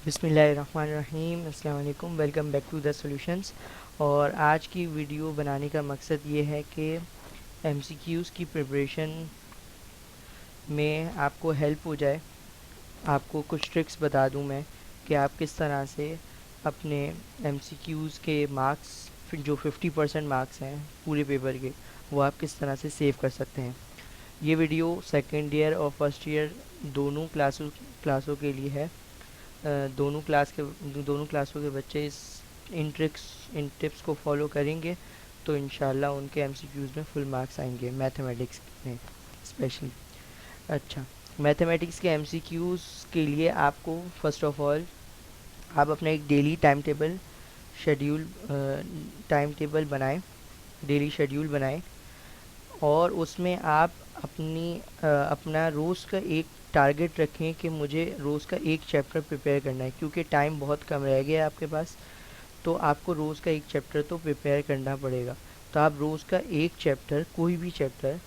बिस्मिल्लाहिर्रहमानिर्रहीम, अस्सलाम वालेकुम। Welcome back to the solutions. और आज की वीडियो बनाने का मकसद ये है कि एमसीक्यूज़ की प्रिपरेशन में आपको हेल्प हो जाए। आपको कुछ ट्रिक्स बता दूं मैं कि आप किस तरह से अपने एमसीक्यूज़ के मार्क्स, जो 50% मार्क्स हैं पूरे पेपर के, वो आप किस तरह से सेव कर सकते हैं। ये वीडियो सेकेंड ईयर और फर्स्ट ईयर दोनों क्लासों के लिए है। दोनों क्लासों के बच्चे इन टिप्स को फॉलो करेंगे तो इंशाल्लाह उनके एमसीक्यूज़ में फुल मार्क्स आएंगे, मैथमेटिक्स में स्पेशली। अच्छा, मैथमेटिक्स के एमसीक्यूज़ के लिए आपको फर्स्ट ऑफ ऑल आप अपना एक डेली शेड्यूल टाइम टेबल बनाएं, डेली शेड्यूल बनाएं। और उसमें आप अपना रोज़ का एक टारगेट रखें कि मुझे रोज़ का एक चैप्टर प्रिपेयर करना है, क्योंकि टाइम बहुत कम रह गया है आपके पास। तो आपको रोज़ का एक चैप्टर तो प्रिपेयर करना पड़ेगा। तो आप रोज़ का एक चैप्टर, कोई भी चैप्टर,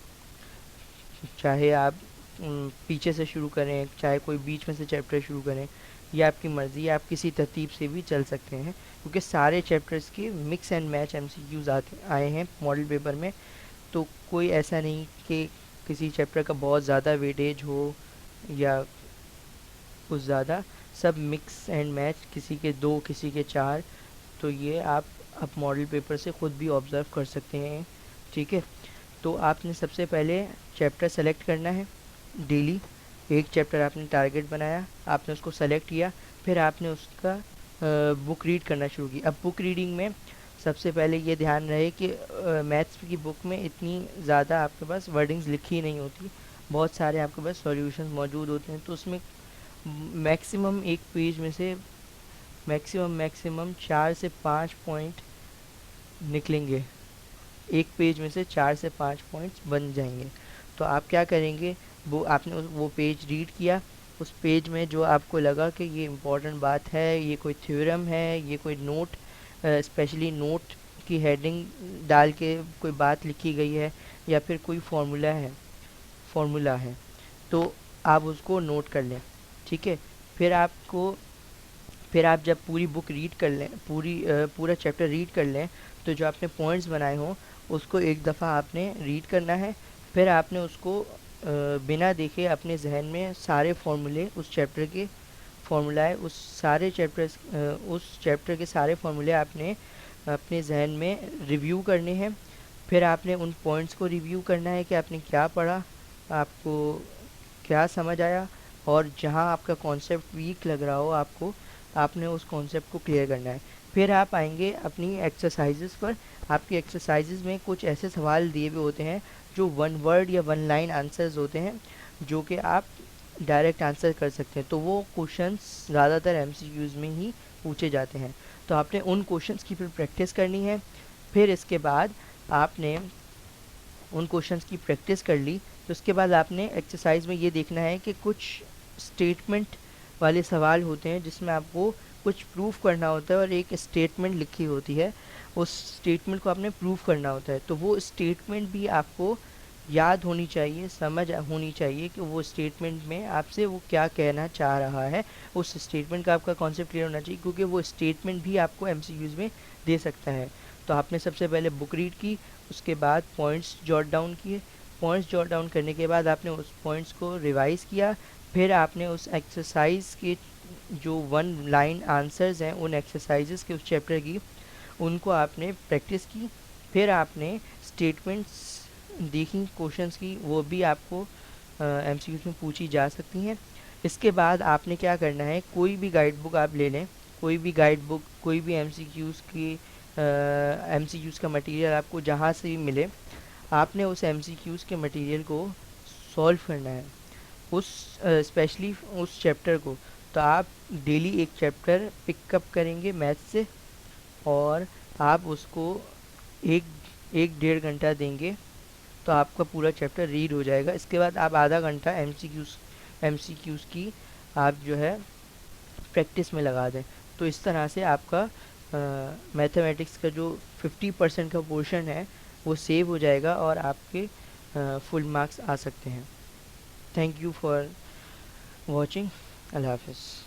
चाहे आप पीछे से शुरू करें, चाहे कोई बीच में से चैप्टर शुरू करें, ये आपकी मर्ज़ी है। आप किसी तरतीब से भी चल सकते हैं, क्योंकि सारे चैप्टर्स के मिक्स एंड मैच एमसीक्यूज़ आए हैं मॉडल पेपर में। तो कोई ऐसा नहीं कि किसी चैप्टर का बहुत ज़्यादा वेटेज हो या कुछ ज़्यादा, सब मिक्स एंड मैच, किसी के दो किसी के चार। तो ये आप मॉडल पेपर से ख़ुद भी ऑब्ज़र्व कर सकते हैं। ठीक है, तो आपने सबसे पहले चैप्टर सेलेक्ट करना है। डेली एक चैप्टर आपने टारगेट बनाया, आपने उसको सेलेक्ट किया, फिर आपने उसका बुक रीड करना शुरू की। अब बुक रीडिंग में सबसे पहले ये ध्यान रहे कि मैथ्स की बुक में इतनी ज़्यादा आपके पास वर्डिंग्स लिखी नहीं होती, बहुत सारे आपके पास सॉल्यूशंस मौजूद होते हैं। तो उसमें मैक्सिमम एक पेज में से मैक्सिमम 4 से 5 पॉइंट निकलेंगे। एक पेज में से 4 से 5 पॉइंट्स बन जाएंगे। तो आप क्या करेंगे, वो आपने वो पेज रीड किया, उस पेज में जो आपको लगा कि ये इम्पोर्टेंट बात है, ये कोई थ्योरम है, ये कोई नोट, स्पेशली नोट की हेडिंग डाल के कोई बात लिखी गई है, या फिर कोई फार्मूला है, तो आप उसको नोट कर लें। ठीक है, फिर आपको फिर आप जब पूरी बुक रीड कर लें, पूरा चैप्टर रीड कर लें, तो जो आपने पॉइंट्स बनाए हों उसको एक दफ़ा आपने रीड करना है। फिर आपने उसको बिना देखे अपने जहन में सारे फार्मूले, उस चैप्टर के फार्मूलाए, उस चैप्टर के सारे फार्मूले आपने अपने जहन में रिव्यू करने हैं। फिर आपने उन पॉइंट्स को रिव्यू करना है कि आपने क्या पढ़ा, आपको क्या समझ आया, और जहाँ आपका कॉन्सेप्ट वीक लग रहा हो आपको, आपने उस कॉन्सेप्ट को क्लियर करना है। फिर आप आएंगे अपनी एक्सरसाइजेस पर। आपकी एक्सरसाइजेस में कुछ ऐसे सवाल दिए हुए होते हैं जो वन वर्ड या वन लाइन आंसर्स होते हैं, जो कि आप डायरेक्ट आंसर कर सकते हैं। तो वो क्वेश्चंस ज़्यादातर एमसीक्यूज़ में ही पूछे जाते हैं। तो आपने उन क्वेश्चंस की फिर प्रैक्टिस करनी है। फिर इसके बाद आपने उन क्वेश्चंस की प्रैक्टिस कर ली, तो उसके बाद आपने एक्सरसाइज में ये देखना है कि कुछ स्टेटमेंट वाले सवाल होते हैं जिसमें आपको कुछ प्रूफ करना होता है, और एक स्टेटमेंट लिखी होती है, उस स्टेटमेंट को आपने प्रूफ करना होता है। तो वो स्टेटमेंट भी आपको याद होनी चाहिए, समझ होनी चाहिए कि वो स्टेटमेंट में आपसे वो क्या कहना चाह रहा है। उस स्टेटमेंट का आपका कॉन्सेप्ट क्लियर होना चाहिए, क्योंकि वो स्टेटमेंट भी आपको एमसीक्यूज़ में दे सकता है। तो आपने सबसे पहले बुक रीड की, उसके बाद पॉइंट्स जॉट डाउन किए। पॉइंट्स जॉट डाउन करने के बाद आपने उस पॉइंट्स को रिवाइज़ किया। फिर आपने उस एक्सरसाइज के जो वन लाइन आंसर्स हैं उन एक्सरसाइजेस के उस चैप्टर की, उनको आपने प्रैक्टिस की। फिर आपने स्टेटमेंट्स देखी क्वेश्चंस की, वो भी आपको एमसीक्यूज़ में पूछी जा सकती हैं। इसके बाद आपने क्या करना है, कोई भी गाइड बुक आप ले लें, कोई भी गाइड बुक, कोई भी एमसीक्यूज़ का मटेरियल आपको जहाँ से भी मिले, आपने उस एमसीक्यूज़ के मटेरियल को सॉल्व करना है, उस स्पेशली उस चैप्टर को। तो आप डेली एक चैप्टर पिकअप करेंगे मैथ से, और आप उसको एक 1-1.5 घंटा देंगे, तो आपका पूरा चैप्टर रीड हो जाएगा। इसके बाद आप आधा घंटा एमसीक्यूज़ की आप जो है प्रैक्टिस में लगा दें। तो इस तरह से आपका मैथमेटिक्स का जो 50% का पोर्शन है वो सेव हो जाएगा, और आपके फुल मार्क्स आ सकते हैं। Thank you for watching. अल्लाह हाफिज़।